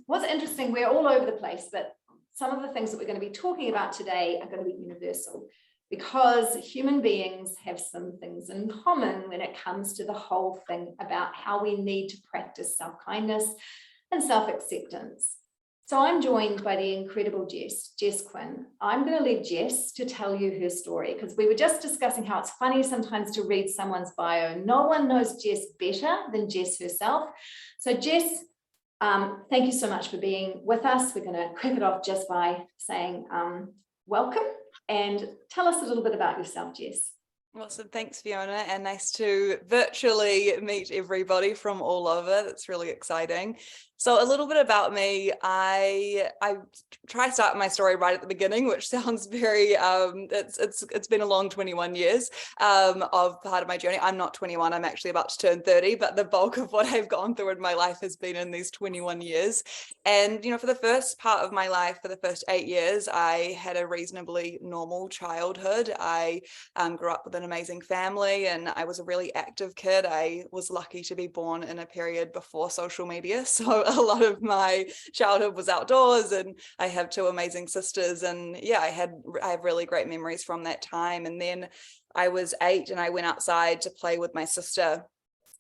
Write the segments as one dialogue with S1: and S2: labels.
S1: what's interesting, we're all over the place, but some of the things that we're going to be talking about today are going to be universal, because human beings have some things in common when it comes to the whole thing about how we need to practice self-kindness and self-acceptance. So I'm joined by the incredible Jess Quinn. I'm going to leave Jess to tell you her story, because we were just discussing how it's funny sometimes to read someone's bio. No one knows Jess better than Jess herself. So Jess, thank you so much for being with us. We're going to kick it off just by saying welcome, and tell us a little bit about yourself, Jess.
S2: Awesome. Thanks, Fiona, and nice to virtually meet everybody from all over. That's really exciting. So a little bit about me. I try to start my story right at the beginning, which sounds very it's been a long 21 years of part of my journey. I'm not 21, I'm actually about to turn 30, but the bulk of what I've gone through in my life has been in these 21 years. And for the first part of my life, for the first 8 years, I had a reasonably normal childhood. I grew up with an amazing family, and I was a really active kid. I was lucky to be born in a period before social media, so a lot of my childhood was outdoors, and I have 2 amazing sisters, and yeah, I have really great memories from that time. And then I was 8 and I went outside to play with my sister,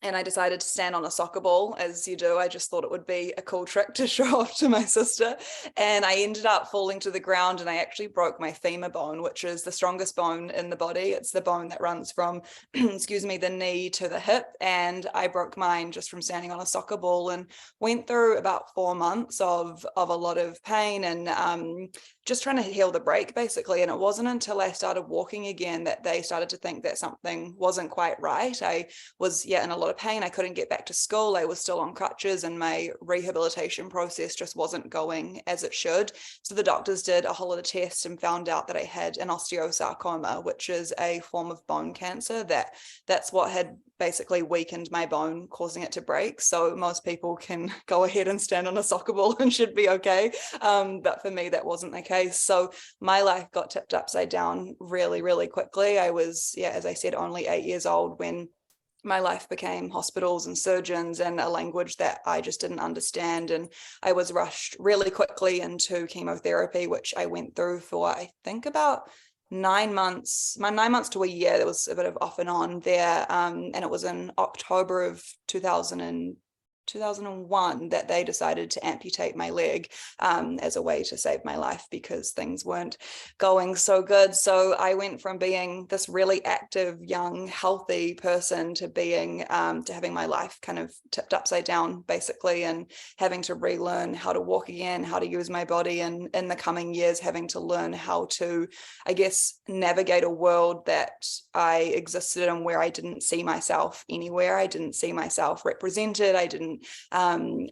S2: and I decided to stand on a soccer ball, as you do. I just thought it would be a cool trick to show off to my sister. And I ended up falling to the ground, and I actually broke my femur bone, which is the strongest bone in the body. It's the bone that runs from, excuse me, the knee to the hip. And I broke mine just from standing on a soccer ball, and went through about 4 months of a lot of pain and just trying to heal the break, basically. And it wasn't until I started walking again that they started to think that something wasn't quite right. I was, in a lot of pain. I couldn't get back to school. I was still on crutches, and my rehabilitation process just wasn't going as it should. So the doctors did a whole lot of tests and found out that I had an osteosarcoma, which is a form of bone cancer. That's what had basically weakened my bone, causing it to break. So most people can go ahead and stand on a soccer ball and should be okay. But for me, that wasn't the case. So my life got tipped upside down really, really quickly. I was, as I said, only 8 years old when my life became hospitals and surgeons and a language that I just didn't understand. And I was rushed really quickly into chemotherapy, which I went through for, I think, about 9 months, 9 months to a year. There was a bit of off and on there. And it was in October of 2001 that they decided to amputate my leg as a way to save my life, because things weren't going so good. So I went from being this really active, young, healthy person to being to having my life kind of tipped upside down, basically, and having to relearn how to walk again, how to use my body, and in the coming years having to learn how to, I guess, navigate a world that I existed in where I didn't see myself anywhere. I didn't see myself represented. I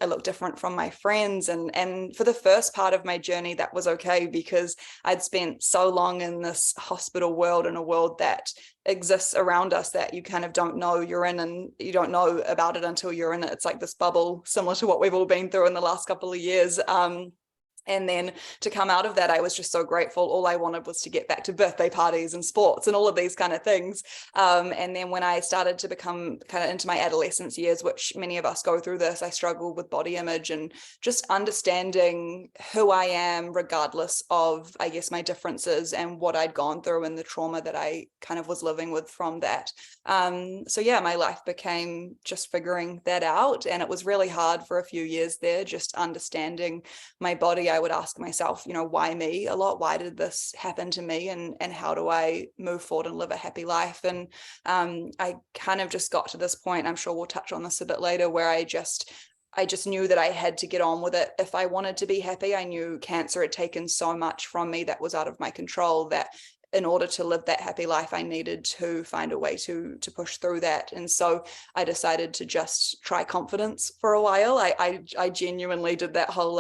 S2: looked different from my friends. And for the first part of my journey, that was okay, because I'd spent so long in this hospital world, in a world that exists around us that you kind of don't know you're in, and you don't know about it until you're in it. It's like this bubble, similar to what we've all been through in the last couple of years. And then to come out of that, I was just so grateful. All I wanted was to get back to birthday parties and sports and all of these kind of things. And then when I started to become kind of into my adolescence years, which many of us go through this, I struggled with body image and just understanding who I am, regardless of, I guess, my differences and what I'd gone through and the trauma that I kind of was living with from that. So my life became just figuring that out. And it was really hard for a few years there, just understanding my body. I would ask myself, why me a lot? Why did this happen to me? And how do I move forward and live a happy life? And I kind of just got to this point, I'm sure we'll touch on this a bit later, where I just knew that I had to get on with it. If I wanted to be happy, I knew cancer had taken so much from me that was out of my control, that in order to live that happy life, I needed to find a way to push through that. And so I decided to just try confidence for a while. I genuinely did that whole,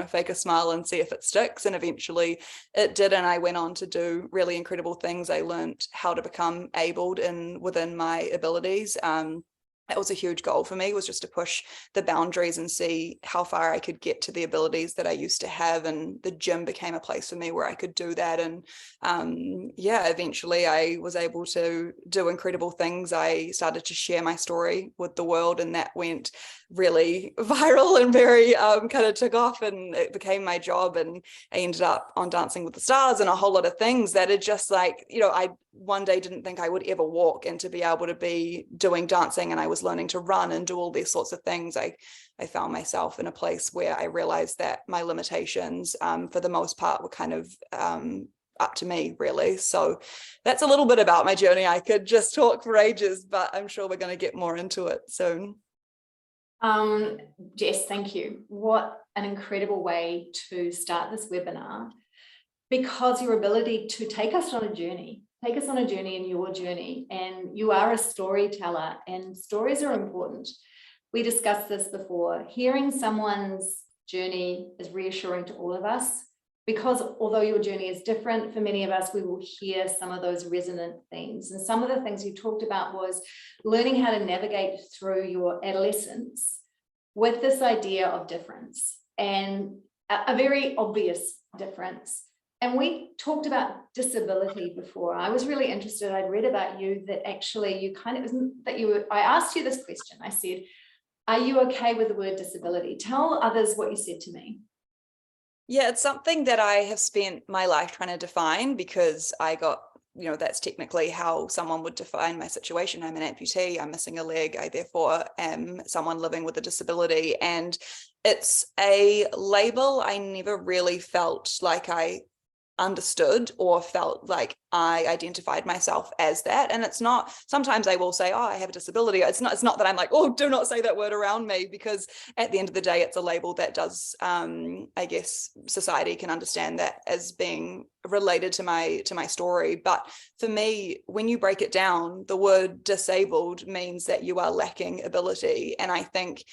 S2: fake a smile and see if it sticks. And eventually it did. And I went on to do really incredible things. I learned how to become abled within my abilities. that was a huge goal for me, was just to push the boundaries and see how far I could get to the abilities that I used to have. And the gym became a place for me where I could do that. And eventually I was able to do incredible things. I started to share my story with the world, and that went really viral and very kind of took off, and it became my job. And I ended up on Dancing with the Stars and a whole lot of things that are just like, I one day didn't think I would ever walk, and to be able to be doing dancing, and I was learning to run and do all these sorts of things, I found myself in a place where I realized that my limitations for the most part were kind of up to me, really. So that's a little bit about my journey. I could just talk for ages, but I'm sure we're going to get more into it soon.
S1: Jess, thank you. What an incredible way to start this webinar, because your ability to take us on a journey in your journey, and you are a storyteller, and stories are important. We discussed this before. Hearing someone's journey is reassuring to all of us, because although your journey is different for many of us, we will hear some of those resonant themes. And some of the things you talked about was learning how to navigate through your adolescence with this idea of difference, and a very obvious difference. And we talked about disability before. I was really interested. I'd read about you that actually you kind of, I asked you this question. I said, are you okay with the word disability? Tell others what you said to me.
S2: Yeah, it's something that I have spent my life trying to define, because I got, that's technically how someone would define my situation. I'm an amputee, I'm missing a leg, I therefore am someone living with a disability. And it's a label I never really felt like I understood or felt like I identified myself as that. And it's not, sometimes I will say, oh, I have a disability. It's not that I'm like, oh, do not say that word around me, because at the end of the day, it's a label that does, I guess society can understand that as being related to my story. But for me, when you break it down, the word disabled means that you are lacking ability. And I think,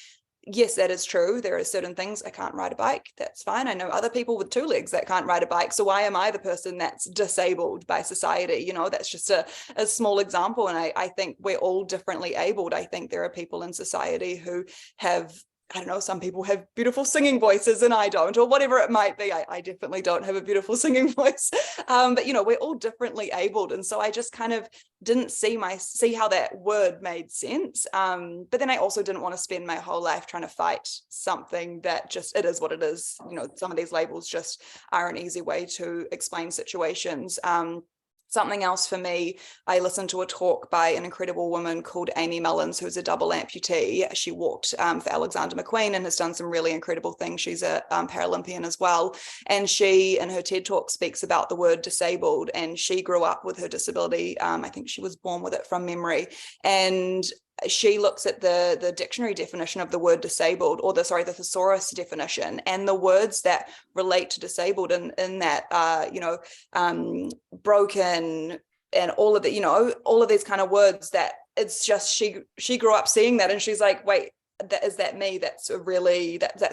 S2: yes, that is true. There are certain things. I can't ride a bike. That's fine. I know other people with 2 legs that can't ride a bike. So why am I the person that's disabled by society? That's just a small example. And I think we're all differently abled. I think there are people in society who have, I don't know, some people have beautiful singing voices and I don't, or whatever it might be. I definitely don't have a beautiful singing voice. But we're all differently abled. And so I just kind of didn't see how that word made sense. But then I also didn't want to spend my whole life trying to fight something that just, it is what it is. Some of these labels just are an easy way to explain situations. Something else for me, I listened to a talk by an incredible woman called Amy Mullins, who's a double amputee. She walked for Alexander McQueen and has done some really incredible things. She's a Paralympian as well. And she, in her TED talk, speaks about the word disabled, and she grew up with her disability. I think she was born with it from memory. And she looks at the dictionary definition of the word disabled, or the thesaurus definition, and the words that relate to disabled in that broken and all of the, all of these kind of words, that it's just she grew up seeing that, and she's like, wait, is that me? That's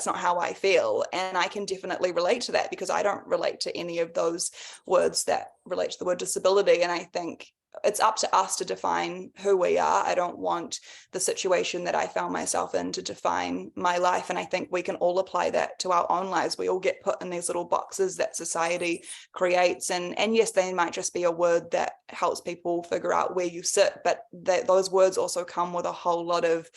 S2: not how I feel. And I can definitely relate to that, because I don't relate to any of those words that relate to the word disability. And I think it's up to us to define who we are. I don't want the situation that I found myself in to define my life. And I think we can all apply that to our own lives. We all get put in these little boxes that society creates. And yes, they might just be a word that helps people figure out where you sit, but those words also come with a whole lot of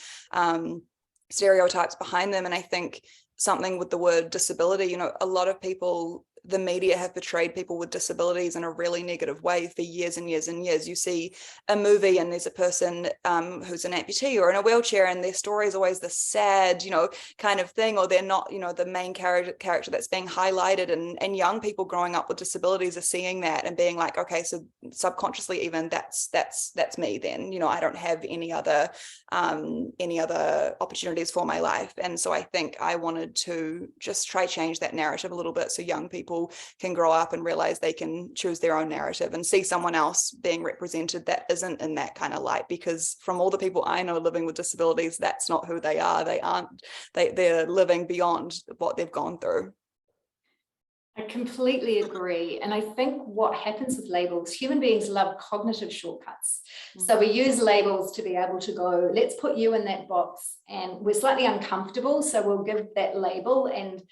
S2: stereotypes behind them. And I think something with the word disability, a lot of people, the media have portrayed people with disabilities in a really negative way for years and years and years. You see a movie and there's a person who's an amputee or in a wheelchair, and their story is always the sad, kind of thing, or they're not, the main character that's being highlighted. And young people growing up with disabilities are seeing that and being like, okay, so subconsciously even that's me then. I don't have any other opportunities for my life. And so I think I wanted to just try change that narrative a little bit, so young people can grow up and realize they can choose their own narrative and see someone else being represented that isn't in that kind of light. Because from all the people I know living with disabilities, that's not who they are. They're living beyond what they've gone through.
S1: I completely agree. And I think what happens with labels, human beings love cognitive shortcuts. So we use labels to be able to go, let's put you in that box, and we're slightly uncomfortable. So we'll give that label, and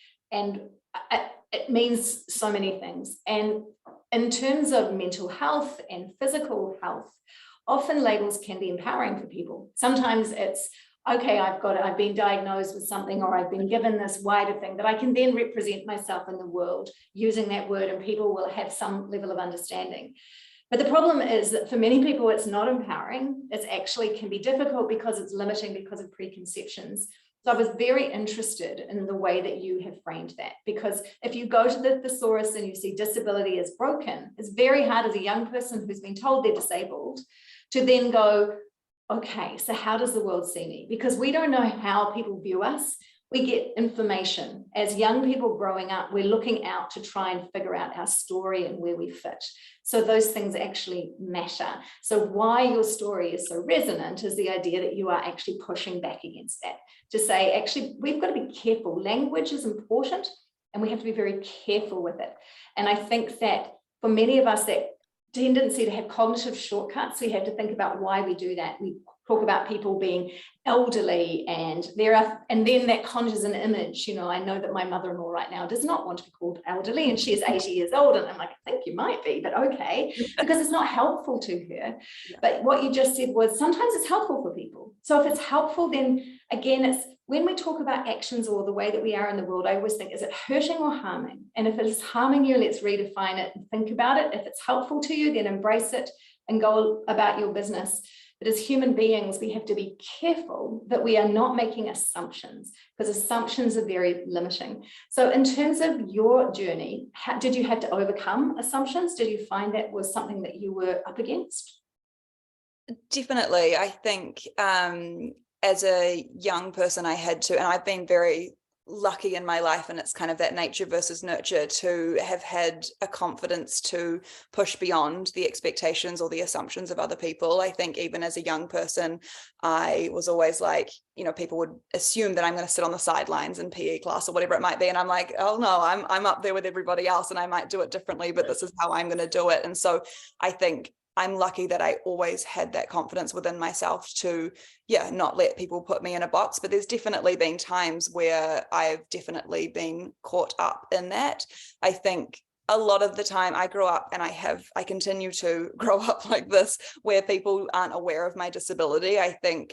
S1: it means so many things. And in terms of mental health and physical health, often labels can be empowering for people. Sometimes it's, okay, I've been diagnosed with something, or I've been given this wider thing that I can then represent myself in the world using that word, and people will have some level of understanding. But the problem is that for many people, it's not empowering. It actually can be difficult because it's limiting, because of preconceptions. So I was very interested in the way that you have framed that, because if you go to the thesaurus and you see disability is broken, it's very hard as a young person who's been told they're disabled to then go, okay, so how does the world see me? Because we don't know how people view us. We get information. As young people growing up, we're looking out to try and figure out our story and where we fit. So those things actually matter. So why your story is so resonant is the idea that you are actually pushing back against that, to say, actually, we've got to be careful. Language is important, and we have to be very careful with it. And I think that for many of us, that tendency to have cognitive shortcuts, we have to think about why we do that. We talk about people being elderly, and then that conjures an image. You know, I know that my mother-in-law right now does not want to be called elderly, and she is 80 years old, and I'm like, I think you might be, but okay, because it's not helpful to her. Yeah. But what you just said was, sometimes it's helpful for people. So if it's helpful, then again, it's when we talk about actions or the way that we are in the world, I always think, is it hurting or harming? And if it is harming you, let's redefine it and think about it. If it's helpful to you, then embrace it and go about your business. But as human beings, we have to be careful that we are not making assumptions, because assumptions are very limiting. So in terms of your journey, did you have to overcome assumptions? Did you find that was something that you were up against?
S2: Definitely. I think as a young person, I had to, and I've been very lucky in my life, and it's kind of that nature versus nurture, to have had a confidence to push beyond the expectations or the assumptions of other people. I think even as a young person, I was always like, you know, people would assume that I'm going to sit on the sidelines in PE class or whatever it might be, and I'm like, oh no, I'm up there with everybody else, and I might do it differently, but this is how I'm going to do it. And so I think I'm lucky that I always had that confidence within myself to, not let people put me in a box. But there's definitely been times where I've definitely been caught up in that. I think a lot of the time I grew up, and I continue to grow up like this, where people aren't aware of my disability. I think,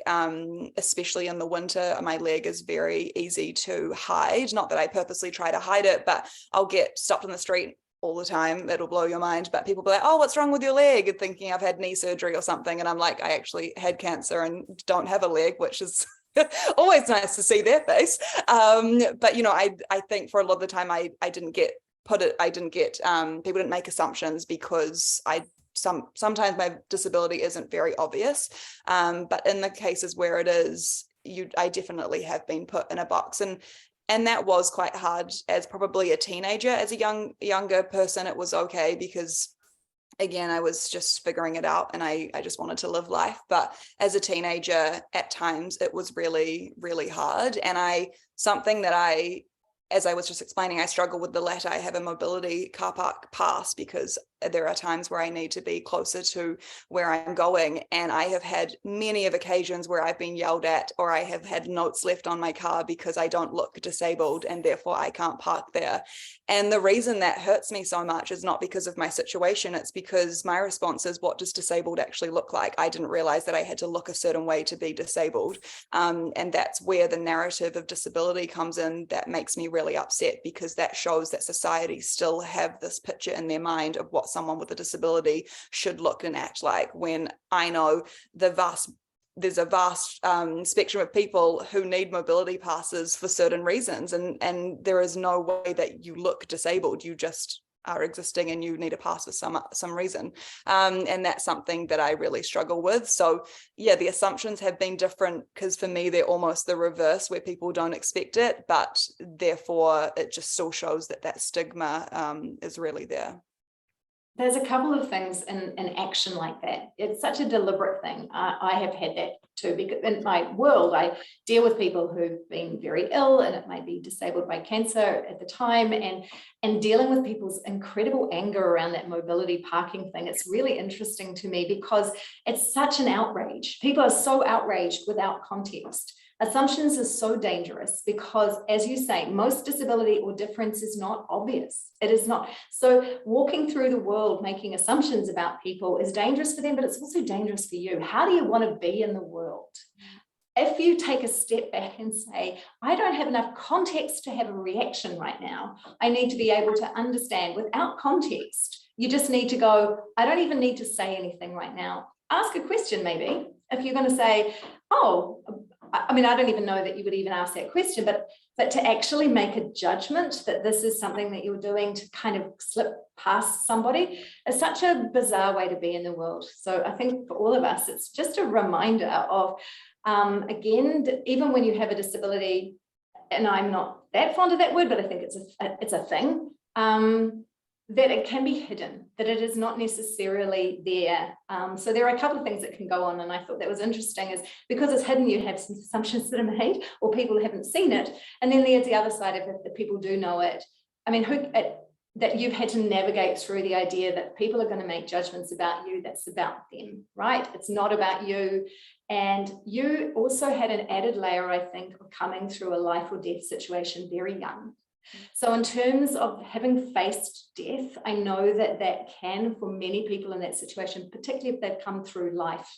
S2: especially in the winter, my leg is very easy to hide. Not that I purposely try to hide it, but I'll get stopped in the street all the time. It'll blow your mind, but people be like, oh, what's wrong with your leg? And thinking I've had knee surgery or something. And I'm like, I actually had cancer and don't have a leg, which is always nice to see their face. But you know, I think for a lot of the time I didn't get people didn't make assumptions, because sometimes my disability isn't very obvious. But in the cases where it is, I definitely have been put in a box. And that was quite hard as probably a teenager. As a younger person, it was okay, because again, I was just figuring it out, and I just wanted to live life. But as a teenager, at times it was really, really hard. And something that as I was just explaining, I struggle with the latter. I have a mobility car park pass, because there are times where I need to be closer to where I'm going. And I have had many of occasions where I've been yelled at, or I have had notes left on my car because I don't look disabled, and therefore I can't park there. And the reason that hurts me so much is not because of my situation. It's because my response is, what does disabled actually look like? I didn't realize that I had to look a certain way to be disabled. And that's where the narrative of disability comes in. That makes me really upset, because that shows that society still have this picture in their mind of what someone with a disability should look and act like, when I know there's a vast spectrum of people who need mobility passes for certain reasons, and there is no way that you look disabled. You just are existing, and you need a pass for some reason, and that's something that I really struggle with. So the assumptions have been different, because for me they're almost the reverse, where people don't expect it, but therefore it just still shows that stigma is really there.
S1: There's a couple of things in action like that. It's such a deliberate thing. I have had that too, because in my world, I deal with people who've been very ill, and it might be disabled by cancer at the time, and dealing with people's incredible anger around that mobility parking thing. It's really interesting to me because it's such an outrage. People are so outraged without context. Assumptions are so dangerous because, as you say, most disability or difference is not obvious. It is not. So walking through the world making assumptions about people is dangerous for them, but it's also dangerous for you. How do you want to be in the world? If you take a step back and say, I don't have enough context to have a reaction right now, I need to be able to understand without context. You just need to go, I don't even need to say anything right now. Ask a question maybe. If you're going to say, oh, I mean, I don't even know that you would even ask that question, but to actually make a judgment that this is something that you're doing to kind of slip past somebody is such a bizarre way to be in the world. So I think for all of us, it's just a reminder of, again, even when you have a disability, and I'm not that fond of that word, but I think it's a thing, that it can be hidden, that it is not necessarily there. So there are a couple of things that can go on, and I thought that was interesting is because it's hidden, you have some assumptions that are made or people haven't seen it. And then there's the other side of it, that people do know it. I mean, that you've had to navigate through the idea that people are going to make judgments about you, that's about them, right? It's not about you. And you also had an added layer, I think, of coming through a life or death situation very young. So in terms of having faced death, I know that that can, for many people in that situation, particularly if they've come through life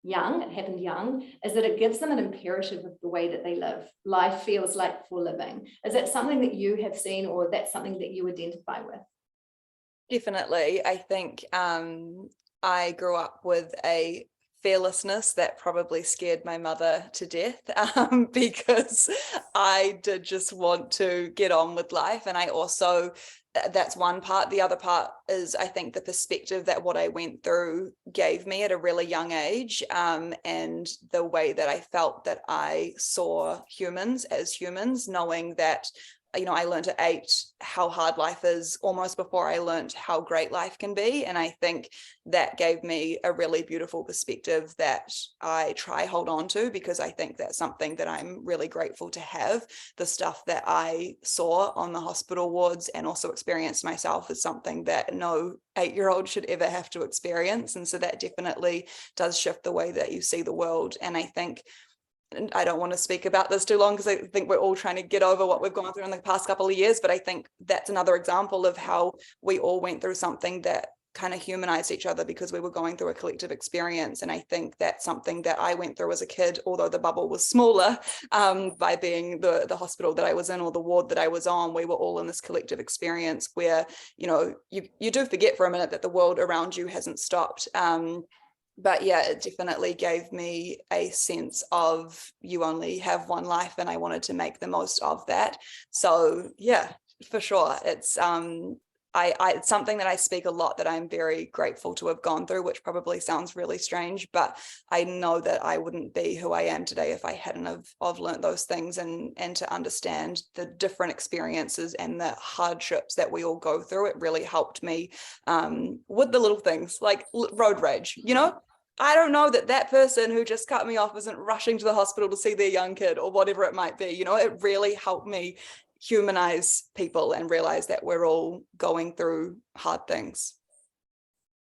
S1: young, it happened young, is that it gives them an imperative of the way that they live. Life feels like for living. Is that something that you have seen, or that's something that you identify with?
S2: Definitely. I think I grew up with a fearlessness that probably scared my mother to death, because I did just want to get on with life. And I also, that's one part. The other part is, I think, the perspective that what I went through gave me at a really young age, and the way that I felt that I saw humans as humans, knowing that, you know, I learned at 8 how hard life is almost before I learned how great life can be. And I think that gave me a really beautiful perspective that I try hold on to, because I think that's something that I'm really grateful to have. The stuff that I saw on the hospital wards and also experienced myself is something that no 8-year-old should ever have to experience. And so that definitely does shift the way that you see the world. And I think, and I don't want to speak about this too long because I think we're all trying to get over what we've gone through in the past couple of years, but I think that's another example of how we all went through something that kind of humanized each other because we were going through a collective experience. And I think that's something that I went through as a kid, although the bubble was smaller, by being the hospital that I was in or the ward that I was on. We were all in this collective experience where, you know, you do forget for a minute that the world around you hasn't stopped. But yeah, it definitely gave me a sense of you only have one life, and I wanted to make the most of that. So yeah, for sure. It's it's something that I speak a lot, that I'm very grateful to have gone through, which probably sounds really strange, but I know that I wouldn't be who I am today if I hadn't have learned those things, and to understand the different experiences and the hardships that we all go through. It really helped me with the little things like road rage, you know. I don't know that person who just cut me off isn't rushing to the hospital to see their young kid or whatever it might be. You know, it really helped me humanize people and realize that we're all going through hard things.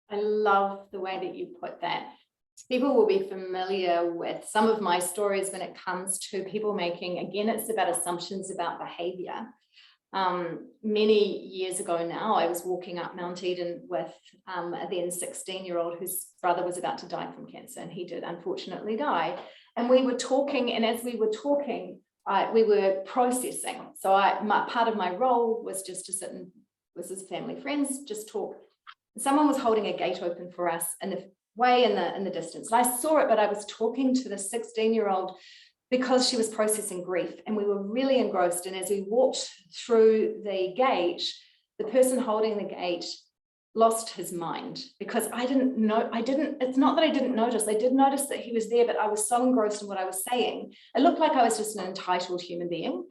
S1: I love the way that you put that. People will be familiar with some of my stories when it comes to people making, again, it's about assumptions about behavior. Many years ago now, I was walking up Mount Eden with a then 16-year-old whose brother was about to die from cancer, and he did unfortunately die. And we were talking, and as we were talking, we were processing. So part of my role was just to sit and, with his family friends, just talk. Someone was holding a gate open for us in the way in the distance. And I saw it, but I was talking to the 16-year-old because she was processing grief, and we were really engrossed. And as we walked through the gate, the person holding the gate lost his mind, because I didn't know, it's not that I didn't notice, I did notice that he was there, but I was so engrossed in what I was saying. It looked like I was just an entitled human being.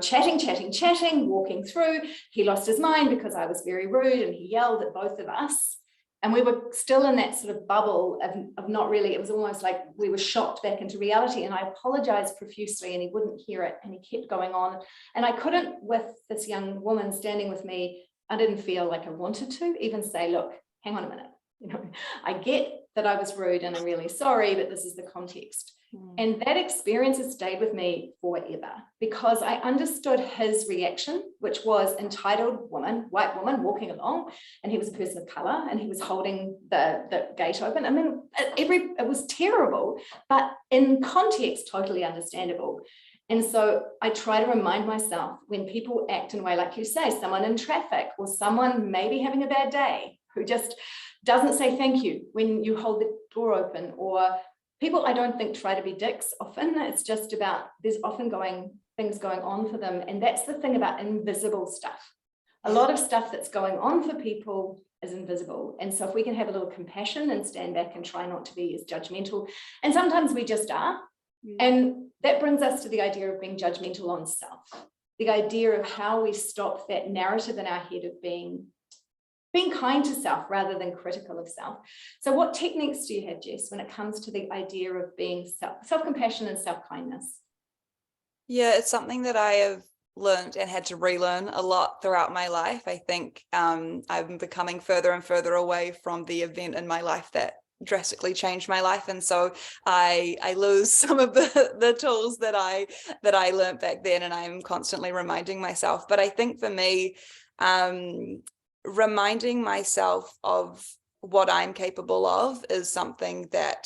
S1: Chatting, walking through. He lost his mind because I was very rude and he yelled at both of us. And we were still in that sort of bubble of not really, it was almost like we were shocked back into reality. And I apologized profusely and he wouldn't hear it and he kept going on. And I couldn't, with this young woman standing with me, I didn't feel like I wanted to even say, look, hang on a minute. I get that I was rude and I'm really sorry, but this is the context. And that experience has stayed with me forever, because I understood his reaction, which was entitled woman, white woman walking along, and he was a person of color and he was holding the gate open. I mean, it was terrible, but in context, totally understandable. And so I try to remind myself, when people act in a way, like you say, someone in traffic or someone maybe having a bad day who just doesn't say thank you when you hold the door open, or people, I don't think, try to be dicks often. It's just about, there's often things going on for them. And that's the thing about invisible stuff. A lot of stuff that's going on for people is invisible. And so if we can have a little compassion and stand back and try not to be as judgmental, and sometimes we just are. And that brings us to the idea of being judgmental on self, the idea of how we stop that narrative in our head of being kind to self rather than critical of self. So what techniques do you have, Jess, when it comes to the idea of being self-compassion and self-kindness?
S2: Yeah, it's something that I have learned and had to relearn a lot throughout my life. I think I'm becoming further and further away from the event in my life that drastically changed my life, and so I lose some of the tools that I learned back then, and I'm constantly reminding myself. But I think for me, reminding myself of what I'm capable of is something that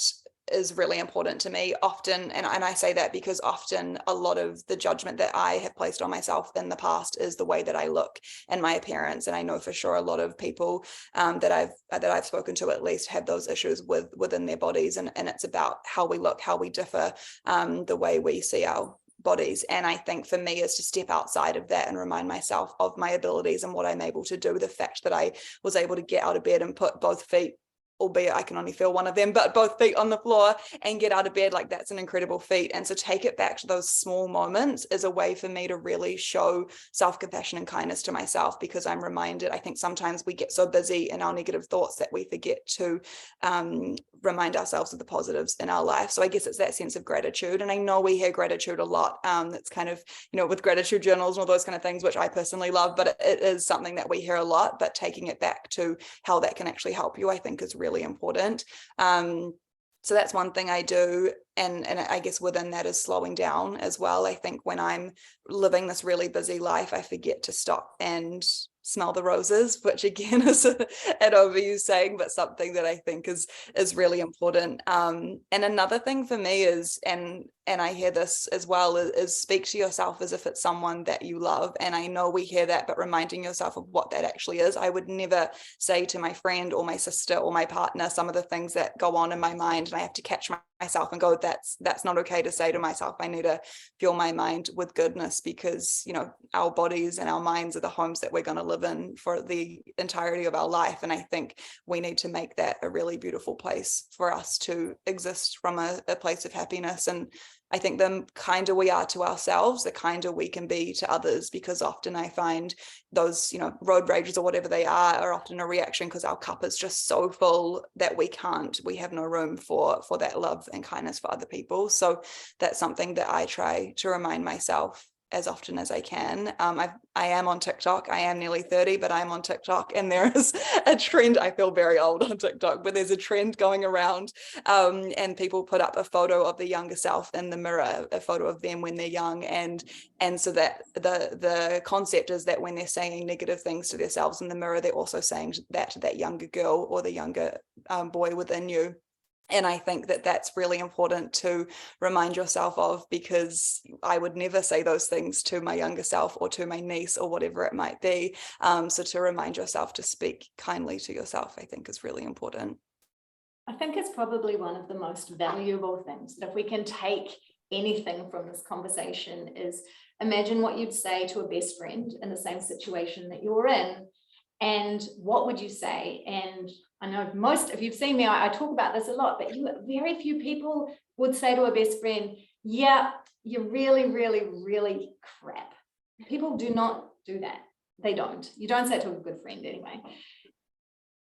S2: is really important to me often. And I say that because often a lot of the judgment that I have placed on myself in the past is the way that I look and my appearance. And I know for sure a lot of people that I've spoken to at least have those issues within their bodies. And it's about how we look, how we differ, the way we see our bodies. And I think for me is to step outside of that and remind myself of my abilities and what I'm able to do. The fact that I was able to get out of bed and put both feet, albeit I can only feel one of them, but both feet on the floor and get out of bed, like that's an incredible feat. And so take it back to those small moments is a way for me to really show self-compassion and kindness to myself, because I'm reminded, I think sometimes we get so busy in our negative thoughts that we forget to remind ourselves of the positives in our life. So I guess it's that sense of gratitude. And I know we hear gratitude a lot. That's kind of, with gratitude journals and all those kind of things, which I personally love, but it is something that we hear a lot. But taking it back to how that can actually help you, I think is really important. So that's one thing I do. And I guess within that is slowing down as well. I think when I'm living this really busy life, I forget to stop and smell the roses, which again is an overused saying, but something that I think is really important. And another thing for me is, and I hear this as well, is speak to yourself as if it's someone that you love. And I know we hear that, but reminding yourself of what that actually is. I would never say to my friend or my sister or my partner some of the things that go on in my mind, and I have to catch myself and go, that's not okay to say to myself. I need to fuel my mind with goodness, because our bodies and our minds are the homes that we're going to live in for the entirety of our life. And I think we need to make that a really beautiful place for us to exist from a place of happiness. And I think the kinder we are to ourselves, the kinder we can be to others, because often I find those, road rages or whatever they are often a reaction because our cup is just so full that we have no room for that love and kindness for other people. So that's something that I try to remind myself as often as I can. I am on TikTok. I am nearly 30, but I'm on TikTok, and there is a trend. I feel very old on TikTok, but there's a trend going around, and people put up a photo of the younger self in the mirror, a photo of them when they're young, and so that the concept is that when they're saying negative things to themselves in the mirror, they're also saying that to that younger girl or the younger boy within you. And I think that that's really important to remind yourself of, because I would never say those things to my younger self or to my niece or whatever it might be. So to remind yourself to speak kindly to yourself, I think is really important.
S1: I think it's probably one of the most valuable things that if we can take anything from this conversation is imagine what you'd say to a best friend in the same situation that you're in. And what would you say? And I know if you've seen me, I talk about this a lot, but very few people would say to a best friend, yeah, you're really, really, really crap. People do not do that. They don't. You don't say it to a good friend anyway.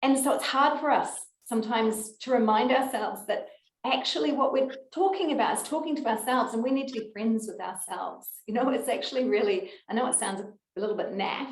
S1: And so it's hard for us sometimes to remind ourselves that actually what we're talking about is talking to ourselves, and we need to be friends with ourselves. It's actually really, I know it sounds a little bit naff.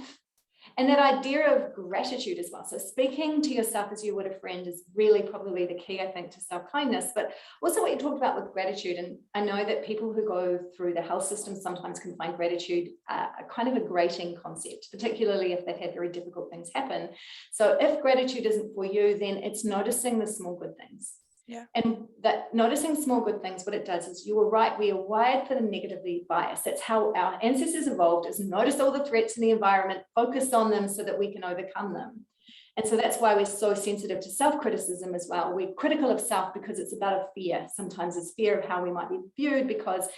S1: And that idea of gratitude as well. So speaking to yourself as you would a friend is really probably the key, I think, to self-kindness, but also what you talked about with gratitude. And I know that people who go through the health system sometimes can find gratitude a kind of a grating concept, particularly if they've had very difficult things happen. So if gratitude isn't for you, then it's noticing the small good things.
S2: Yeah.
S1: And that noticing small good things, what it does is, you were right, we are wired for the negatively bias. That's how our ancestors evolved, is notice all the threats in the environment, focus on them so that we can overcome them. And so that's why we're so sensitive to self-criticism as well. We're critical of self because it's about a fear. Sometimes it's fear of how we might be viewed, because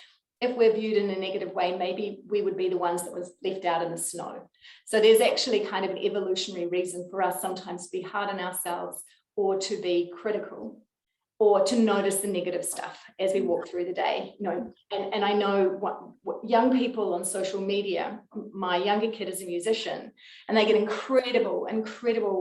S1: if we're viewed in a negative way, maybe we would be the ones that was left out in the snow. So there's actually kind of an evolutionary reason for us sometimes to be hard on ourselves, or to be critical, or to notice the negative stuff as we walk through the day. And I know what young people on social media, my younger kid is a musician, and they get incredible,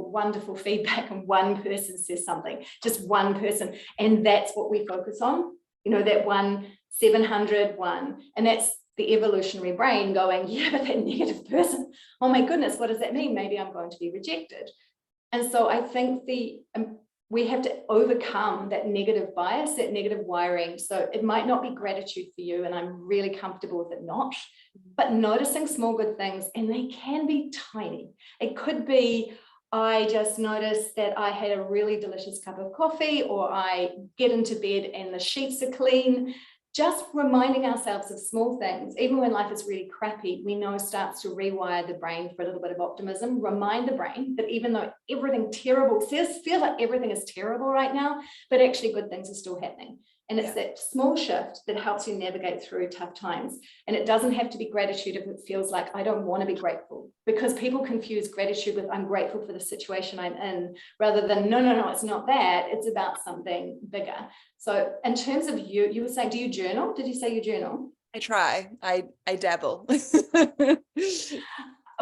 S1: wonderful feedback, and one person says something, just one person, and that's what we focus on, that 701, and that's the evolutionary brain going, yeah, but that negative person, oh my goodness, what does that mean? Maybe I'm going to be rejected. And so I think we have to overcome that negative bias, that negative wiring. So it might not be gratitude for you, and I'm really comfortable with it not, but noticing small good things, and they can be tiny. It could be, I just noticed that I had a really delicious cup of coffee, or I get into bed and the sheets are clean. Just reminding ourselves of small things, even when life is really crappy, we know starts to rewire the brain for a little bit of optimism. Remind the brain that even though everything terrible feels like everything is terrible right now, but actually good things are still happening. And it's that small shift that helps you navigate through tough times. And it doesn't have to be gratitude if it feels like I don't want to be grateful, because people confuse gratitude with I'm grateful for the situation I'm in, rather than no, it's not that. It's about something bigger. So in terms of you were saying, do you journal? Did you say you journal?
S2: I try. I dabble.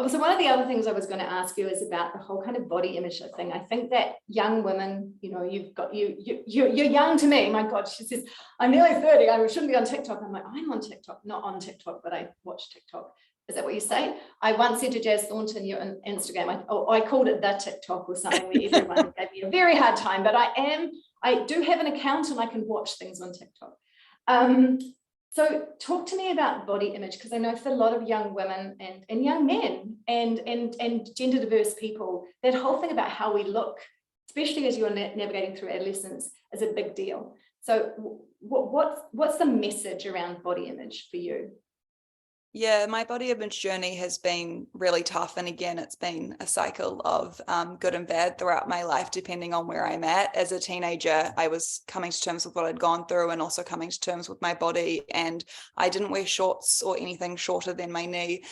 S1: So one of the other things I was going to ask you is about the whole kind of body image thing. I think that young women, you're young to me. My God, she says, I'm nearly 30. I shouldn't be on TikTok. I'm like, I'm on TikTok, not on TikTok, but I watch TikTok. Is that what you say? I once said to Jess Thornton, you're on Instagram. I called it the TikTok or something, where everyone gave me a very hard time, but I do have an account and I can watch things on TikTok. So talk to me about body image, because I know for a lot of young women and young men and gender diverse people, that whole thing about how we look, especially as you're navigating through adolescence, is a big deal. So what's the message around body image for you?
S2: Yeah, my body image journey has been really tough. And again, it's been a cycle of good and bad throughout my life, depending on where I'm at. As a teenager, I was coming to terms with what I'd gone through, and also coming to terms with my body. And I didn't wear shorts or anything shorter than my knee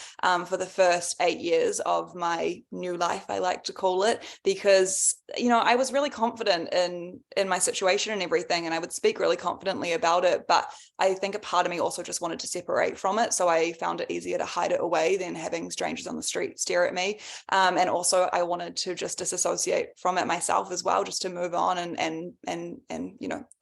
S2: for the first 8 years of my new life, I like to call it, because, I was really confident in my situation and everything, and I would speak really confidently about it. But I think a part of me also just wanted to separate from it. So I found it easier to hide it away than having strangers on the street stare at me. And also I wanted to just disassociate from it myself as well, just to move on and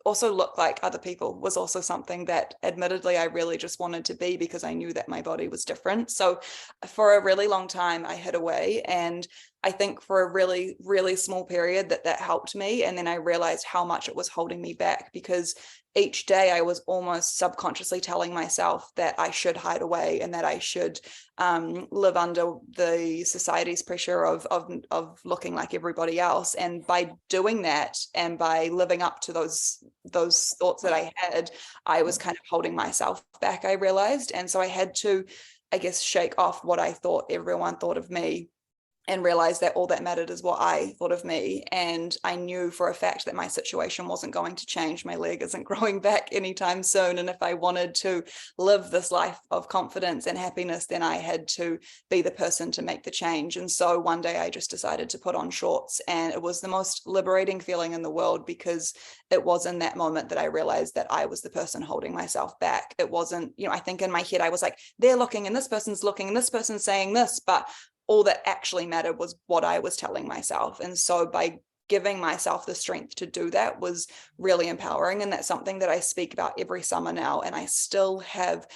S2: also look like other people was also something that admittedly I really just wanted to be, because I knew that my body was different. So for a really long time I hid away, and I think for a really, really small period that helped me. And then I realized how much it was holding me back, because each day I was almost subconsciously telling myself that I should hide away and that I should live under the society's pressure of looking like everybody else. And by doing that, and by living up to those thoughts that I had, I was kind of holding myself back, I realized. And so I had to, I guess, shake off what I thought everyone thought of me, and realized that all that mattered is what I thought of me. And I knew for a fact that my situation wasn't going to change. My leg isn't growing back anytime soon. And if I wanted to live this life of confidence and happiness, then I had to be the person to make the change. And so one day I just decided to put on shorts, and it was the most liberating feeling in the world, because it was in that moment that I realized that I was the person holding myself back. It wasn't, I think in my head, I was like, they're looking and this person's looking and this person's saying this, but all that actually mattered was what I was telling myself. And so by giving myself the strength to do that was really empowering. And that's something that I speak about every summer now. And I still have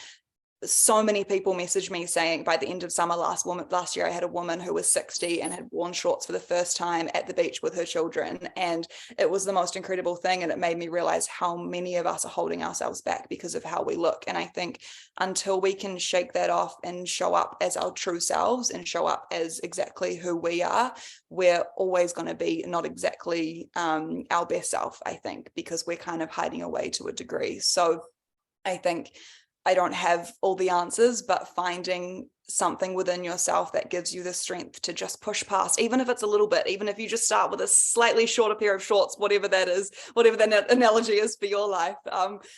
S2: so many people message me saying, by the end of summer last year, I had a woman who was 60 and had worn shorts for the first time at the beach with her children. And it was the most incredible thing. And it made me realize how many of us are holding ourselves back because of how we look. And I think until we can shake that off and show up as our true selves and show up as exactly who we are, we're always going to be not exactly our best self, I think, because we're kind of hiding away to a degree. So I think I don't have all the answers, but finding something within yourself that gives you the strength to just push past, even if it's a little bit, even if you just start with a slightly shorter pair of shorts, whatever that is, whatever that analogy is for your life,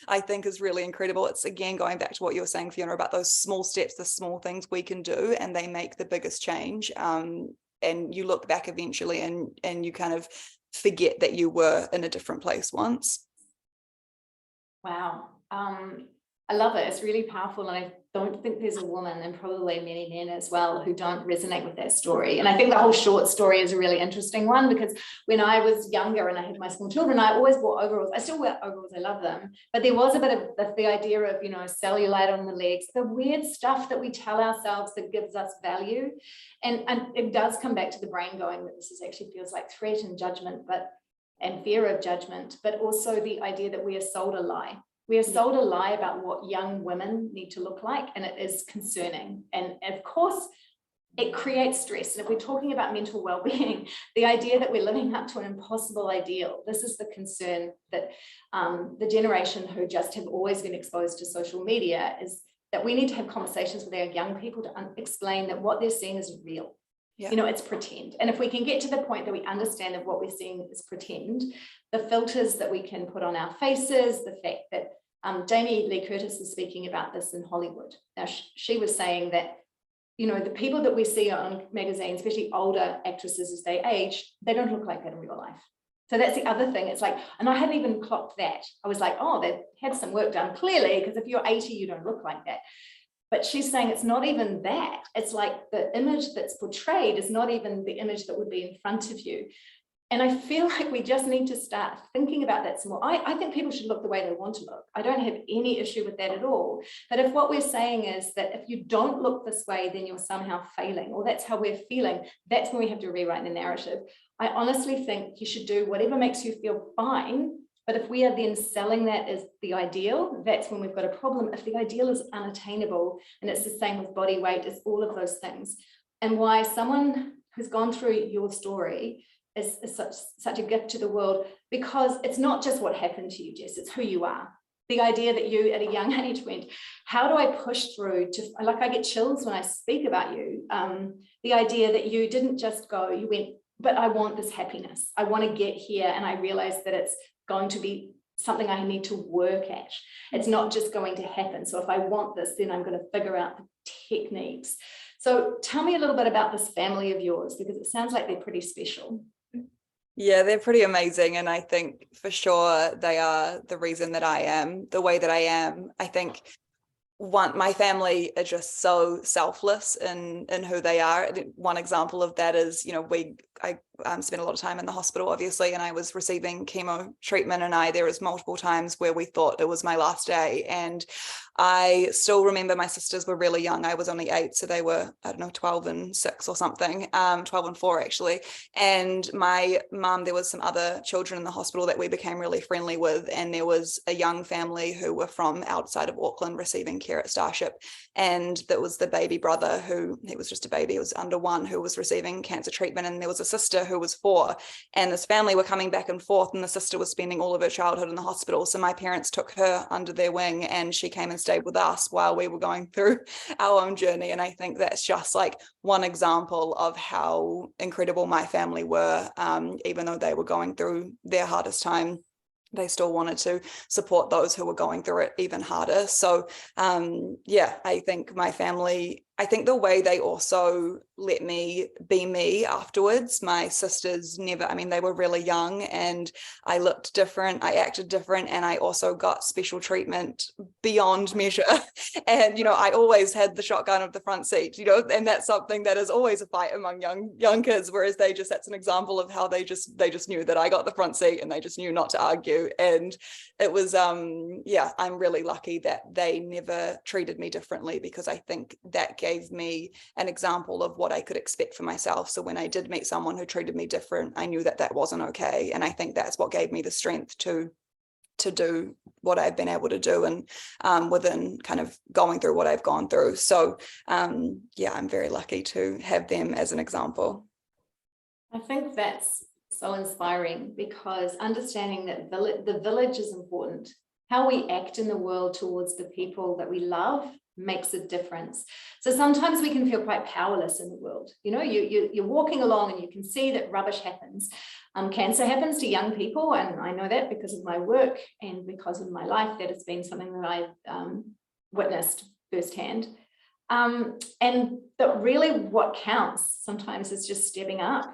S2: I think is really incredible. It's again, going back to what you were saying, Fiona, about those small steps, the small things we can do, and they make the biggest change. And you look back eventually and you kind of forget that you were in a different place once.
S1: Wow. I love it. It's really powerful. And I don't think there's a woman, and probably many men as well, who don't resonate with that story. And I think the whole short story is a really interesting one, because when I was younger and I had my small children, I always wore overalls. I still wear overalls. I love them. But there was a bit of the idea of, cellulite on the legs, the weird stuff that we tell ourselves that gives us value. And it does come back to the brain going that this actually feels like threat and judgment, and fear of judgment, but also the idea that we are sold a lie. We are sold a lie about what young women need to look like, and it is concerning. And of course, it creates stress. And if we're talking about mental well-being, the idea that we're living up to an impossible ideal, this is the concern that the generation who just have always been exposed to social media, is that we need to have conversations with our young people to explain that what they're seeing is real. Yeah. It's pretend. And if we can get to the point that we understand that what we're seeing is pretend, the filters that we can put on our faces, the fact that Jamie Lee Curtis was speaking about this in Hollywood. Now, she was saying that, the people that we see on magazines, especially older actresses as they age, they don't look like that in real life. So that's the other thing. It's like, and I hadn't even clocked that. I was like, oh, they've had some work done, clearly, because if you're 80, you don't look like that. But she's saying it's not even that. It's like the image that's portrayed is not even the image that would be in front of you. And I feel like we just need to start thinking about that some more. I think people should look the way they want to look. I don't have any issue with that at all. But if what we're saying is that if you don't look this way, then you're somehow failing, or that's how we're feeling, that's when we have to rewrite the narrative. I honestly think you should do whatever makes you feel fine. But if we are then selling that as the ideal, that's when we've got a problem. If the ideal is unattainable, and it's the same with body weight, it's all of those things. And why someone who's gone through your story is such a gift to the world, because it's not just what happened to you, Jess, it's who you are. The idea that you at a young age went, how do I push through to, like, I get chills when I speak about you. The idea that you didn't just go, you went, but I want this happiness. I want to get here. And I realized that it's going to be something I need to work at. It's not just going to happen. So if I want this, then I'm going to figure out the techniques. So tell me a little bit about this family of yours, because it sounds like they're pretty special.
S2: Yeah, they're pretty amazing. And I think for sure they are the reason that I am the way that I am. I think my family are just so selfless in who they are. One example of that is, I spent a lot of time in the hospital, obviously, and I was receiving chemo treatment, and there was multiple times where we thought it was my last day. And I still remember my sisters were really young. I was only 8, so they were, 12 and 6 or something, 12 and 4 actually. And my mum, there was some other children in the hospital that we became really friendly with, and there was a young family who were from outside of Auckland receiving care at Starship, and that was the baby brother he was just a baby, he was under 1, who was receiving cancer treatment, and there was a sister who who was 4, and this family were coming back and forth, and the sister was spending all of her childhood in the hospital. So my parents took her under their wing, and she came and stayed with us while we were going through our own journey. And I think that's just like one example of how incredible my family were. Even though they were going through their hardest time, they still wanted to support those who were going through it even harder. So I think my family, I think the way they also let me be me afterwards, my sisters never, I mean, they were really young and I looked different, I acted different, and I also got special treatment beyond measure. And, I always had the shotgun of the front seat, and that's something that is always a fight among young kids, whereas that's an example of how they just knew that I got the front seat and they just knew not to argue. And it was, I'm really lucky that they never treated me differently, because I think that gave me an example of what I could expect for myself. So when I did meet someone who treated me different, I knew that wasn't okay. And I think that's what gave me the strength to do what I've been able to do, and within kind of going through what I've gone through. So I'm very lucky to have them as an example.
S1: I think that's so inspiring, because understanding that the village is important. How we act in the world towards the people that we love makes a difference. So sometimes we can feel quite powerless in the world. You're walking along and you can see that rubbish happens. Cancer happens to young people, and I know that because of my work and because of my life. That has been something that I've witnessed firsthand. But really what counts sometimes is just stepping up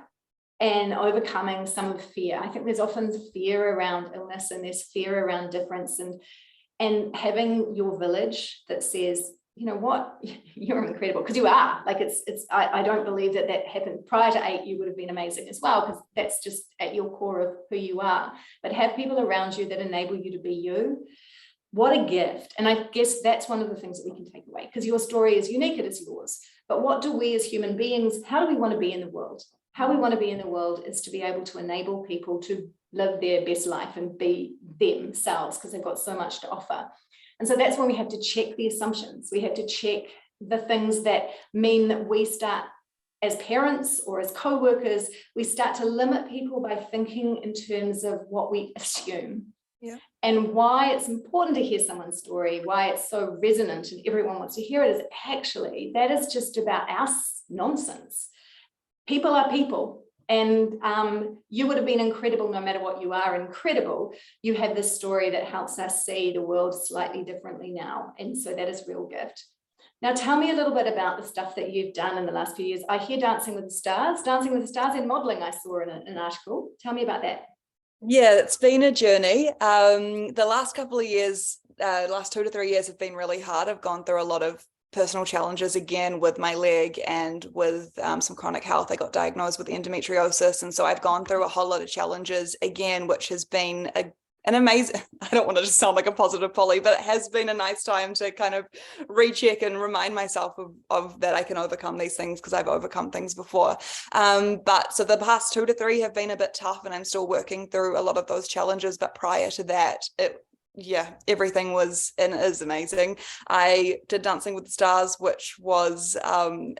S1: and overcoming some of the fear. I think there's often fear around illness, and there's fear around difference, and having your village that says, you know what, you're incredible, because you are. Like I don't believe that happened prior to 8. You would have been amazing as well, because that's just at your core of who you are. But have people around you that enable you to be you. What a gift. And I guess that's one of the things that we can take away, because your story is unique, it is yours. But what do we as human beings, how do we want to be in the world? How we want to be in the world is to be able to enable people to live their best life and be themselves, because they've got so much to offer. And so that's when we have to check the assumptions. We have to check the things that mean that we start, as parents or as co-workers, we start to limit people by thinking in terms of what we assume.
S2: Yeah.
S1: And why it's important to hear someone's story, why it's so resonant and everyone wants to hear it, is actually that is just about our nonsense. People are people. And you would have been incredible no matter what. You are incredible. You have this story that helps us see the world slightly differently now. And so that is a real gift. Now, tell me a little bit about the stuff that you've done in the last few years. I hear Dancing with the Stars and modeling, I saw in an article. Tell me about that.
S2: Yeah, it's been a journey. The last couple of years, last 2 to 3 years have been really hard. I've gone through a lot of personal challenges again with my leg and with some chronic health. I got diagnosed with endometriosis, and so I've gone through a whole lot of challenges again, which has been an amazing, I don't want to just sound like a positive Polly, but it has been a nice time to kind of recheck and remind myself of that I can overcome these things, because I've overcome things before. But so the past 2 to 3 have been a bit tough, and I'm still working through a lot of those challenges. But prior to that, everything was and is amazing. I did Dancing with the Stars, which was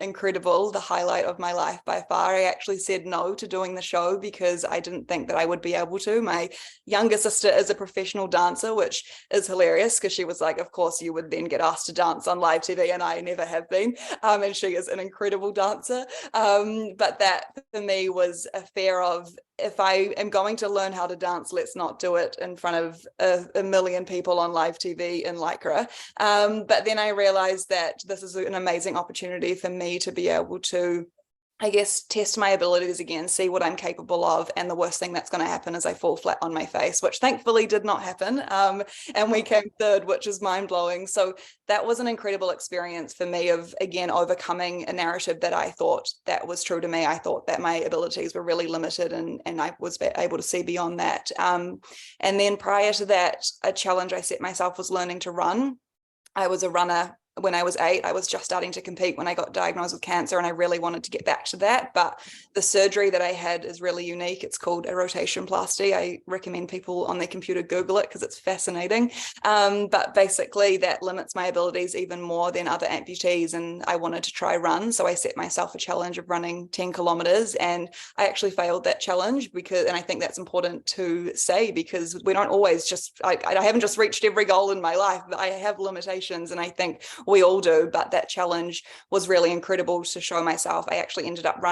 S2: incredible, the highlight of my life by far. I actually said no to doing the show because I didn't think that I would be able to. My younger sister is a professional dancer, which is hilarious, because she was like, of course you would then get asked to dance on live TV, and I never have been. And she is an incredible dancer. But that for me was a fear of, if I am going to learn how to dance, let's not do it in front of a million people on live TV in Lycra. But then I realized that this is an amazing opportunity for me to be able to, I guess, test my abilities again, see what I'm capable of. And the worst thing that's going to happen is I fall flat on my face, which thankfully did not happen. And we came third, which is mind blowing. So that was an incredible experience for me of, again, overcoming a narrative that I thought that was true to me. I thought that my abilities were really limited, and I was able to see beyond that. And then prior to that, a challenge I set myself was learning to run. I was a runner when I was 8. I was just starting to compete when I got diagnosed with cancer, and I really wanted to get back to that. But the surgery that I had is really unique. It's called a rotation plasty. I recommend people on their computer Google it because it's fascinating. But basically that limits my abilities even more than other amputees, and I wanted to try run. So I set myself a challenge of running 10 kilometers, and I actually failed that challenge and I think that's important to say, because we don't always I haven't just reached every goal in my life. I have limitations, and I think we all do, but that challenge was really incredible to show myself. I actually ended up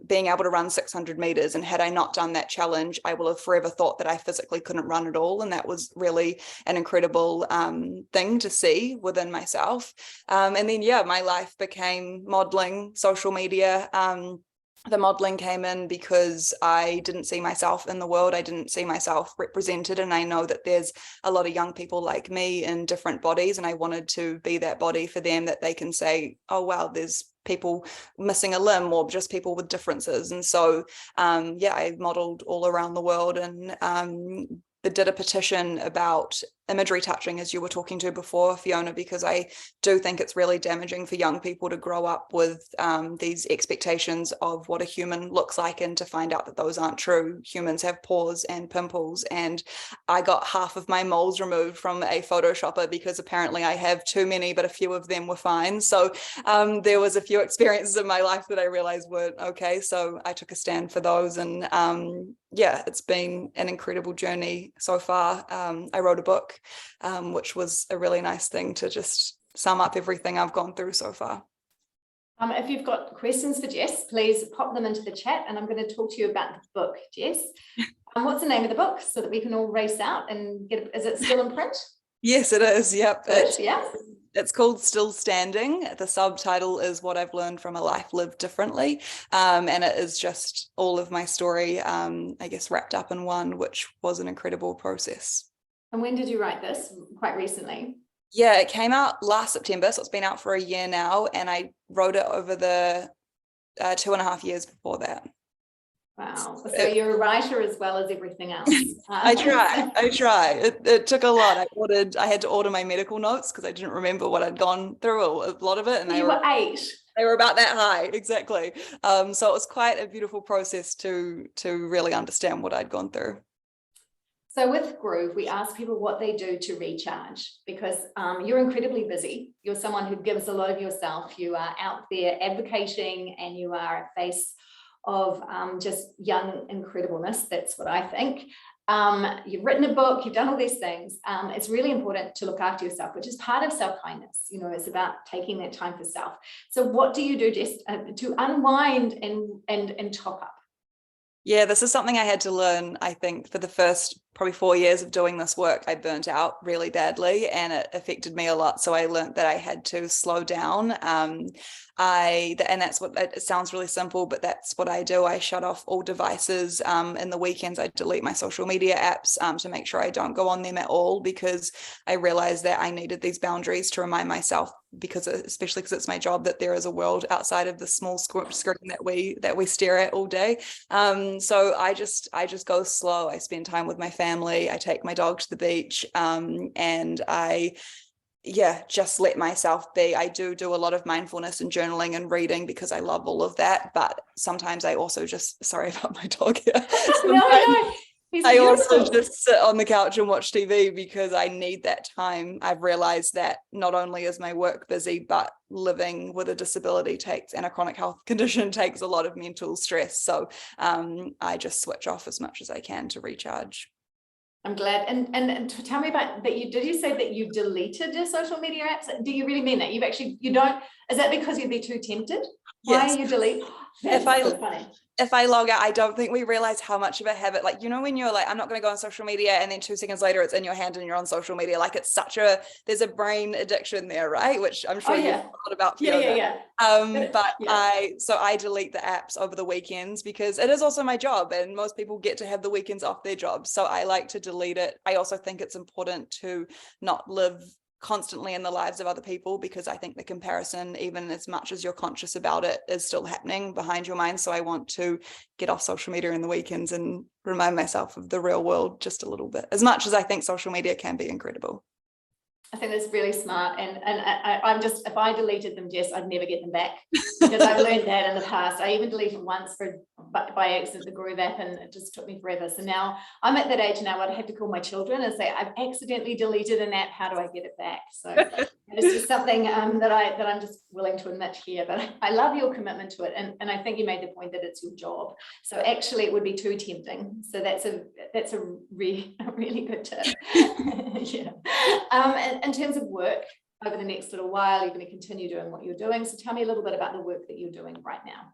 S2: being able to run 600 meters. And had I not done that challenge, I will have forever thought that I physically couldn't run at all. And that was really an incredible thing to see within myself. And then, my life became modeling, social media. The modeling came in because I didn't see myself in the world. I didn't see myself represented. And I know that there's a lot of young people like me in different bodies. And I wanted to be that body for them, that they can say, oh, wow, there's people missing a limb, or just people with differences. And so, I modeled all around the world, and did a petition about imagery touching, as you were talking to before, Fiona, because I do think it's really damaging for young people to grow up with these expectations of what a human looks like, and to find out that those aren't true. Humans have pores and pimples, and I got half of my moles removed from a photoshopper because apparently I have too many, but a few of them were fine. So there was a few experiences in my life that I realized weren't okay. So I took a stand for those, and it's been an incredible journey so far. I wrote a book, which was a really nice thing to just sum up everything I've gone through so far.
S1: If you've got questions for Jess, please pop them into the chat, and I'm going to talk to you about the book, Jess. What's the name of the book, so that we can all race out and get it? Is it still in print?
S2: Yes, it is. Yep.
S1: Yeah.
S2: It's called Still Standing. The subtitle is What I've Learned from a Life Lived Differently. And it is just all of my story, I guess, wrapped up in one, which was an incredible process.
S1: And when did you write this? Quite recently?
S2: Yeah, it came out last September, so it's been out for a year now, and I wrote it over the 2.5 years before that.
S1: Wow. So you're a writer as well as everything else.
S2: I try. It took a lot. I had to order my medical notes because I didn't remember what I'd gone through, a lot of it. And
S1: you were 8.
S2: They were about that high, exactly. So it was quite a beautiful process to really understand what I'd gone through.
S1: So with Groove, we ask people what they do to recharge, because you're incredibly busy. You're someone who gives a lot of yourself. You are out there advocating, and you are a face of just young incredibleness. That's what I think. You've written a book, you've done all these things. It's really important to look after yourself, which is part of self-kindness. It's about taking that time for self. So what do you do just to unwind and top up?
S2: Yeah, this is something I had to learn. I think for the first probably 4 years of doing this work, I burnt out really badly, and it affected me a lot. So I learned that I had to slow down. And that's what, it sounds really simple, but that's what I do. I shut off all devices. In the weekends, I delete my social media apps to make sure I don't go on them at all, because I realized that I needed these boundaries to remind myself, especially because it's my job, that there is a world outside of the small screen that we stare at all day. So I just go slow. I spend time with my family. I take my dog to the beach, and I just let myself be. I do a lot of mindfulness and journaling and reading because I love all of that. But sometimes I also sorry about my dog here.
S1: No.
S2: I also just sit on the couch and watch TV because I need that time. I've realized that not only is my work busy, but living with a disability and a chronic health condition takes a lot of mental stress. So I just switch off as much as I can to recharge.
S1: I'm glad. And tell me about that. Did you say that you deleted your social media apps? Do you really mean that? You don't, is that because you'd be too tempted?
S2: Yes.
S1: Why you delete? That's so funny.
S2: If I log out, I don't think we realize how much of a habit, like, when you're like, I'm not going to go on social media, and then 2 seconds later it's in your hand and you're on social media. Like, it's there's a brain addiction there, right? Which I'm sure you've heard about. Fiona.
S1: Yeah.
S2: I delete the apps over the weekends because it is also my job, and most people get to have the weekends off their jobs. So I like to delete it. I also think it's important to not live constantly in the lives of other people, because I think the comparison, even as much as you're conscious about it, is still happening behind your mind. So I want to get off social media in the weekends and remind myself of the real world just a little bit, as much as I think social media can be incredible.
S1: I think that's really smart. And I'm just, if I deleted them, Jess, I'd never get them back, because I've learned that in the past. I even deleted once by accident, the Groove app, and it just took me forever. So now I'm at that age now where I'd have to call my children and say, I've accidentally deleted an app. How do I get it back? So it's just something that I'm just willing to admit here. But I love your commitment to it. And I think you made the point that it's your job. So actually it would be too tempting. So that's a really good tip. Yeah. In terms of work over the next little while, you're going to continue doing what you're doing. So tell me a little bit about the work that you're doing right now.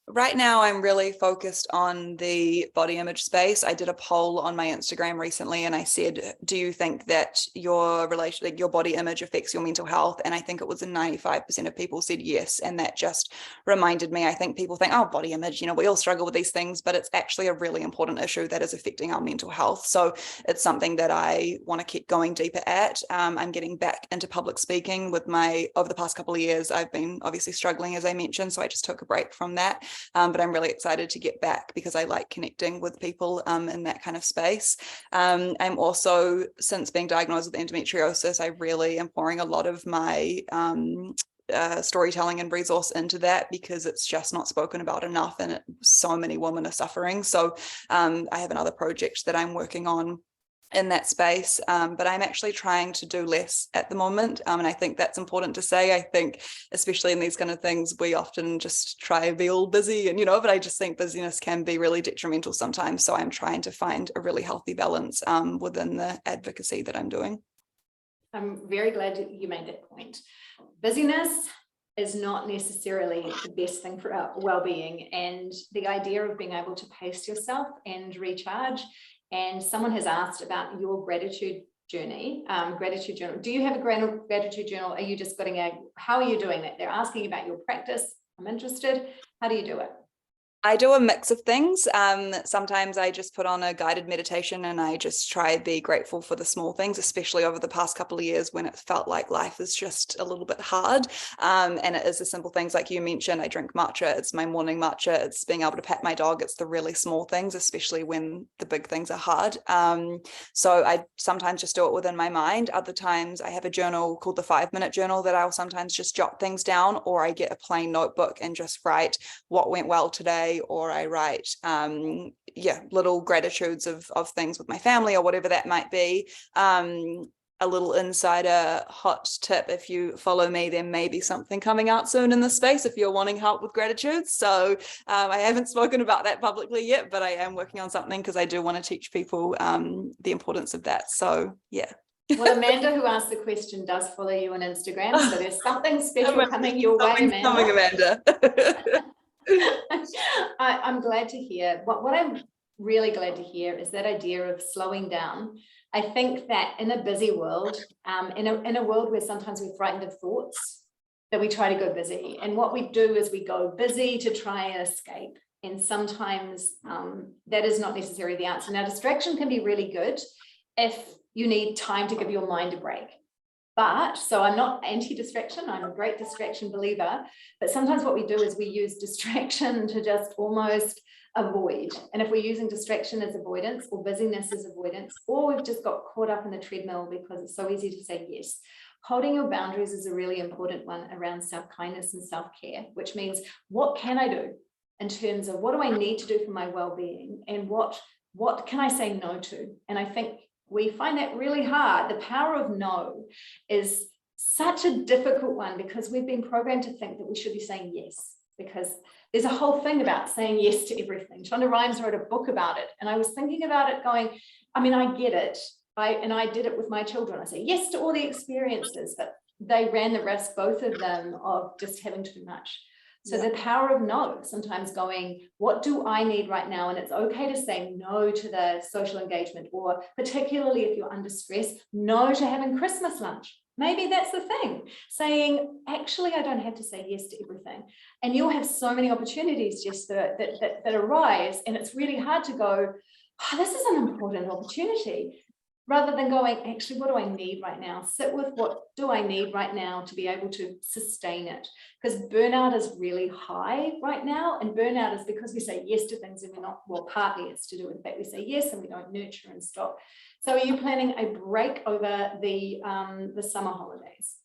S2: Right now, I'm really focused on the body image space. I did a poll on my Instagram recently, and I said, do you think that your body image affects your mental health? And I think it was 95% of people said yes. And that just reminded me, I think people think, oh, body image, we all struggle with these things, but it's actually a really important issue that is affecting our mental health. So it's something that I want to keep going deeper at. I'm getting back into public speaking over the past couple of years. I've been obviously struggling, as I mentioned, so I just took a break from that. But I'm really excited to get back because I like connecting with people in that kind of space. I'm also, since being diagnosed with endometriosis, I really am pouring a lot of my storytelling and resource into that, because it's just not spoken about enough, and so many women are suffering. So I have another project that I'm working on in that space, but I'm actually trying to do less at the moment, and I think that's important to say. I think especially in these kind of things, we often just try to be all busy, and but I just think busyness can be really detrimental sometimes. So I'm trying to find a really healthy balance within the advocacy that I'm doing.
S1: I'm very glad you made that point. Busyness is not necessarily the best thing for our well-being, and the idea of being able to pace yourself and recharge. And someone has asked about your gratitude journey, gratitude journal. Do you have a gratitude journal? Are you just how are you doing that? They're asking about your practice. I'm interested. How do you do it?
S2: I do a mix of things. Sometimes I just put on a guided meditation and I just try to be grateful for the small things, especially over the past couple of years when it felt like life is just a little bit hard. And it is the simple things like you mentioned. I drink matcha. It's my morning matcha. It's being able to pet my dog. It's the really small things, especially when the big things are hard. So I sometimes just do it within my mind. Other times I have a journal called the 5-minute journal that I'll sometimes just jot things down, or I get a plain notebook and just write what went well today, or I write little gratitudes of things with my family or whatever that might be. A little insider hot tip: if you follow me, there may be something coming out soon in this space if you're wanting help with gratitude. So I haven't spoken about that publicly yet, but I am working on something because I do want to teach people the importance of that. So yeah.
S1: Well, Amanda, who asked the question, does follow you on Instagram, so there's something special coming your way, Amanda. I'm glad to hear. What I'm really glad to hear is that idea of slowing down. I think that in a busy world, in a world where sometimes we're frightened of thoughts, that we try to go busy. And what we do is we go busy to try and escape. And sometimes that is not necessarily the answer. Now, distraction can be really good if you need time to give your mind a break. But so I'm not anti-distraction, I'm a great distraction believer, but sometimes what we do is we use distraction to just almost avoid. And if we're using distraction as avoidance, or busyness as avoidance, or we've just got caught up in the treadmill because it's so easy to say yes. Holding your boundaries is a really important one around self-kindness and self-care, which means what can I do in terms of what do I need to do for my well-being, and what can I say no to? And I think we find that really hard. The power of no is such a difficult one because we've been programmed to think that we should be saying yes, because there's a whole thing about saying yes to everything. Shonda Rhimes wrote a book about it, and I was thinking about it going, I get it. I did it with my children. I say yes to all the experiences, but they ran the risk, both of them, of just having too much. So the power of no, sometimes going, what do I need right now? And it's okay to say no to the social engagement, or particularly if you're under stress, no to having Christmas lunch. Maybe that's the thing, saying, actually, I don't have to say yes to everything. And you'll have so many opportunities just that arise. And it's really hard to go, oh, this is an important opportunity. rather than going, actually, what do I need right now? Sit with what do I need right now to be able to sustain it? Because burnout is really high right now. And burnout is because we say yes to things and we're not, well, partly it's to do with the fact we say yes and we don't nurture and stop. So are you planning a break over the summer holidays?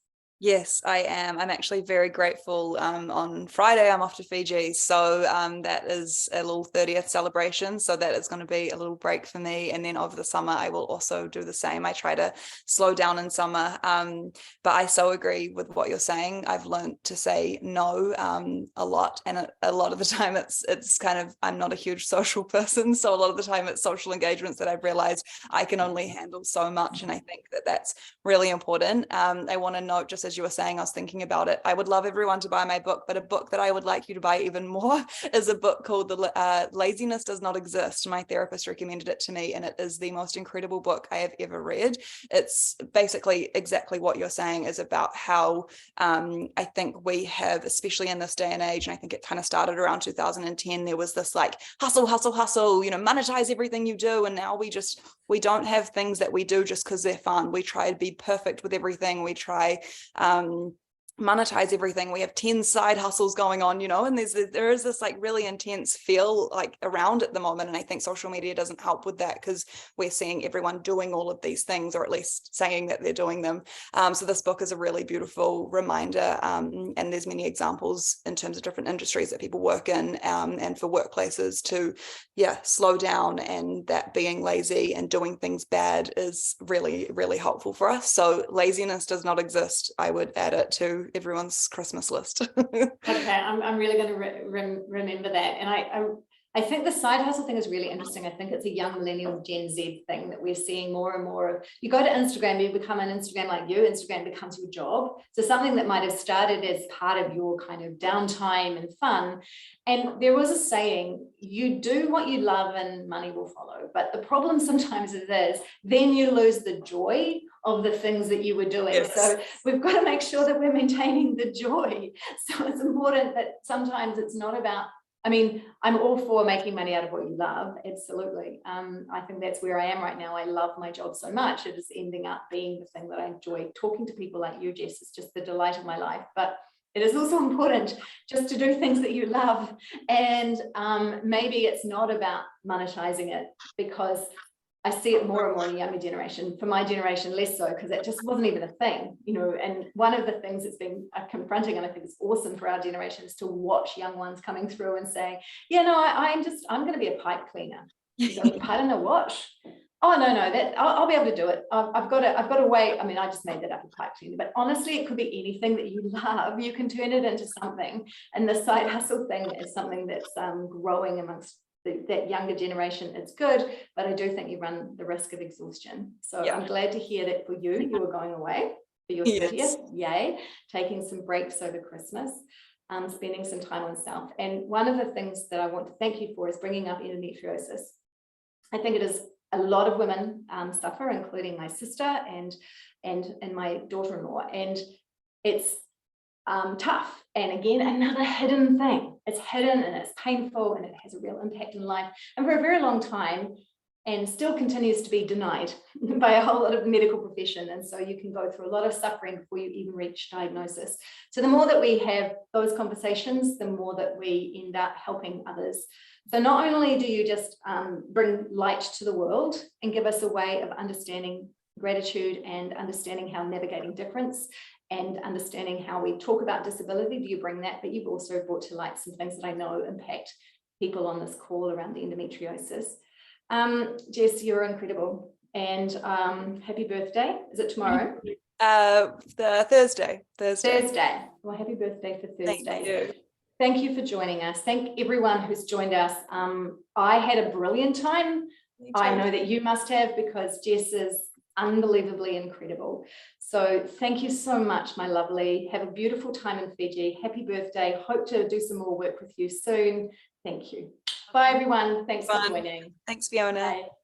S2: Yes, I am. I'm actually very grateful. On Friday, I'm off to Fiji. So that is a little 30th celebration. So that is going to be a little break for me. And then over the summer, I will also do the same. I try to slow down in summer. But I so agree with what you're saying. I've learned to say no a lot. And a lot of the time it's kind of, I'm not a huge social person. So a lot of the time it's social engagements that I've realized I can only handle so much. And I think that that's really important. I want to note, just as you were saying, I was thinking about it. I would love everyone to buy my book, but a book that I would like you to buy even more is a book called Laziness Does Not Exist. My therapist recommended it to me, and it is the most incredible book I have ever read. It's basically exactly what you're saying, is about how I think we have, especially in this day and age, and I think it kind of started around 2010, there was this like hustle, monetize everything you do. And now we don't have things that we do just because they're fun. We try to be perfect with everything. We try monetize everything. We have 10 side hustles going on, and there is this like really intense feel like around at the moment. And I think social media doesn't help with that, because we're seeing everyone doing all of these things, or at least saying that they're doing them. So this book is a really beautiful reminder. And there's many examples in terms of different industries that people work in, and for workplaces to, slow down, and that being lazy and doing things bad is really, really helpful for us. So laziness does not exist. I would add it to everyone's Christmas list.
S1: Okay, I'm really going to remember that. And I think the side hustle thing is really interesting. I think it's a young millennial Gen Z thing that we're seeing more and more of. You go to Instagram, you become an Instagram like you, Instagram becomes your job. So something that might have started as part of your kind of downtime and fun. And there was a saying, you do what you love and money will follow. But the problem sometimes is then you lose the joy of the things that you were doing. Yes. So we've got to make sure that we're maintaining the joy. So it's important that sometimes it's not about, I'm all for making money out of what you love. Absolutely. I think that's where I am right now. I love my job so much. It is ending up being the thing that I enjoy. Talking to people like you, Jess, is just the delight of my life. But it is also important just to do things that you love. And maybe it's not about monetizing it, because I see it more and more in the younger generation. For my generation, less so, because it just wasn't even a thing, and one of the ththings that's been confronting, and I think it's awesome for our generation, is to watch young ones coming through and saying, I'm going to be a pipe cleaner. You go, pardon, a wash? Oh, no, that I'll be able to do it. I've got a way. I just made that up, a pipe cleaner, but honestly, it could be anything that you love. You can turn it into something. And the side hustle thing is something that's growing amongst that younger generation. It's good, but I do think you run the risk of exhaustion. So I'm glad to hear that for you were going away for your 30th. Yay, taking some breaks over Christmas, spending some time on self. And one of the things that I want to thank you for is bringing up endometriosis. I think it is a lot of women suffer, including my sister and my daughter-in-law, and it's tough. And again, another hidden thing. It's hidden and it's painful and it has a real impact in life. And for a very long time, and still continues to be denied by a whole lot of the medical profession. And so you can go through a lot of suffering before you even reach diagnosis. So the more that we have those conversations, the more that we end up helping others. So not only do you just bring light to the world and give us a way of understanding gratitude and understanding how navigating difference and understanding how we talk about disability, do you bring that, but you've also brought to light some things that I know impact people on this call around the endometriosis. Jess, you're incredible, and happy birthday. Is it tomorrow?
S2: The Thursday.
S1: Well, happy birthday for Thursday. Thank you for joining us. Thank everyone who's joined us. I had a brilliant time. I know that you must have, because Jess is unbelievably incredible. So thank you so much, my lovely. Have a beautiful time in Fiji. Happy birthday. Hope to do some more work with you soon. Thank you. Bye, everyone. Thanks for joining.
S2: Thanks, Fiona.
S1: Bye.